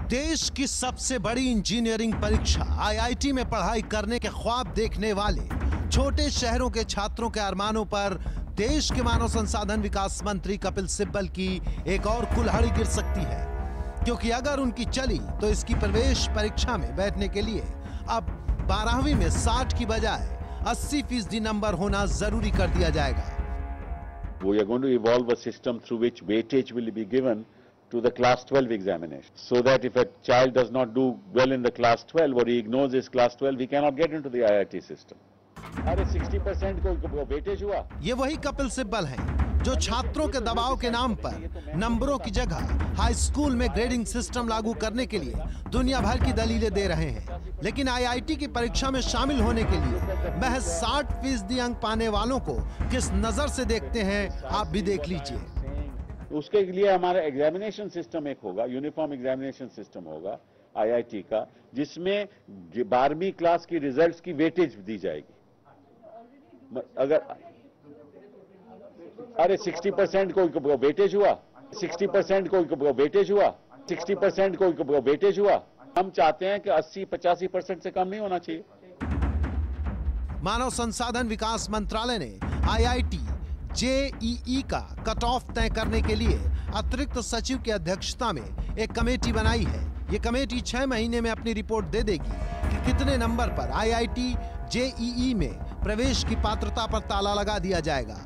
देश की सबसे बड़ी इंजीनियरिंग परीक्षा आईआईटी में पढ़ाई करने के ख्वाब देखने वाले छोटे शहरों के छात्रों के अरमानों पर देश के मानव संसाधन विकास मंत्री कपिल सिब्बल की एक और कुल्हाड़ी गिर सकती है, क्योंकि अगर उनकी चली तो इसकी प्रवेश परीक्षा में बैठने के लिए अब 12वीं में 60 की बजाय 80% नंबर होना जरूरी कर दिया जाएगा। We are going to evolve a system through which weightage will be given to the class 12 examination, so that if a child does not do well in the class 12 or he ignores his class 12, he cannot get into the IIT system. अरे 60% को weightage हुआ। ये वही कपिल सिब्बल हैं जो छात्रों के दबाव के नाम पर नंबरों की जगह हाई स्कूल में ग्रेडिंग सिस्टम लागू करने के लिए दुनिया भर की दलीलें दे रहे हैं, लेकिन आईआईटी की परीक्षा में शामिल होने के लिए महज 60% अंक पाने वालों को किस नजर से देखते हैं आप भी देख लीजिए। उसके लिए हमारा एग्जामिनेशन सिस्टम एक होगा, यूनिफॉर्म एग्जामिनेशन सिस्टम होगा आईआईटी का, जिसमें 12वीं क्लास की रिजल्ट्स की वेटेज दी जाएगी। अगर अरे 60% को वेटेज हुआ, 60% को वेटेज हुआ, 60% को वेटेज हुआ। हम चाहते हैं कि 80-85% से कम नहीं होना चाहिए। मानव संसाधन विकास मंत्रालय ने आईआईटी जेईई का कट ऑफ तय करने के लिए अतिरिक्त सचिव की अध्यक्षता में एक कमेटी बनाई है। ये कमेटी 6 महीने में अपनी रिपोर्ट दे देगी कि कितने नंबर पर आईआईटी जेईई में प्रवेश की पात्रता पर ताला लगा दिया जाएगा।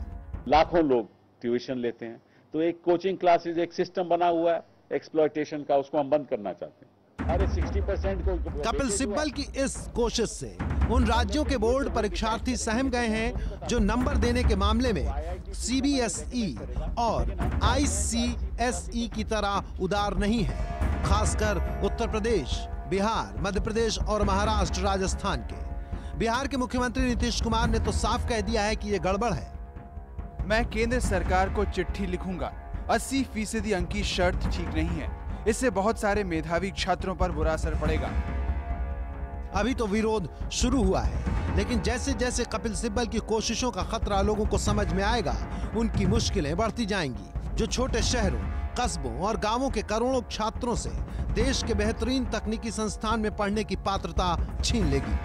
लाखों लोग ट्यूशन लेते हैं, तो एक कोचिंग क्लासेस एक सिस्टम बना हुआ है एक्सप्लॉयटेशन का, उसको हम बंद करना चाहते हैं। अरे 60% को कपिल सिब्बल की इस कोशिश से उन राज्यों के बोर्ड परीक्षार्थी सहम गए हैं जो नंबर देने के मामले में सीबीएसई और आईसीएसई की तरह उदार नहीं है, खासकर उत्तर प्रदेश, बिहार, मध्य प्रदेश और महाराष्ट्र, राजस्थान के। बिहार के मुख्यमंत्री नीतीश कुमार ने तो साफ कह दिया है कि ये गड़बड़ है। मैं केंद्र सरकार को चिट्ठी लिखूंगा, 80% अंक की शर्त ठीक नहीं है, इससे बहुत सारे मेधावी छात्रों पर बुरा असर पड़ेगा। अभी तो विरोध शुरू हुआ है, लेकिन जैसे जैसे कपिल सिब्बल की कोशिशों का खतरा लोगों को समझ में आएगा, उनकी मुश्किलें बढ़ती जाएंगी, जो छोटे शहरों, कस्बों और गांवों के करोड़ों छात्रों से देश के बेहतरीन तकनीकी संस्थान में पढ़ने की पात्रता छीन लेगी।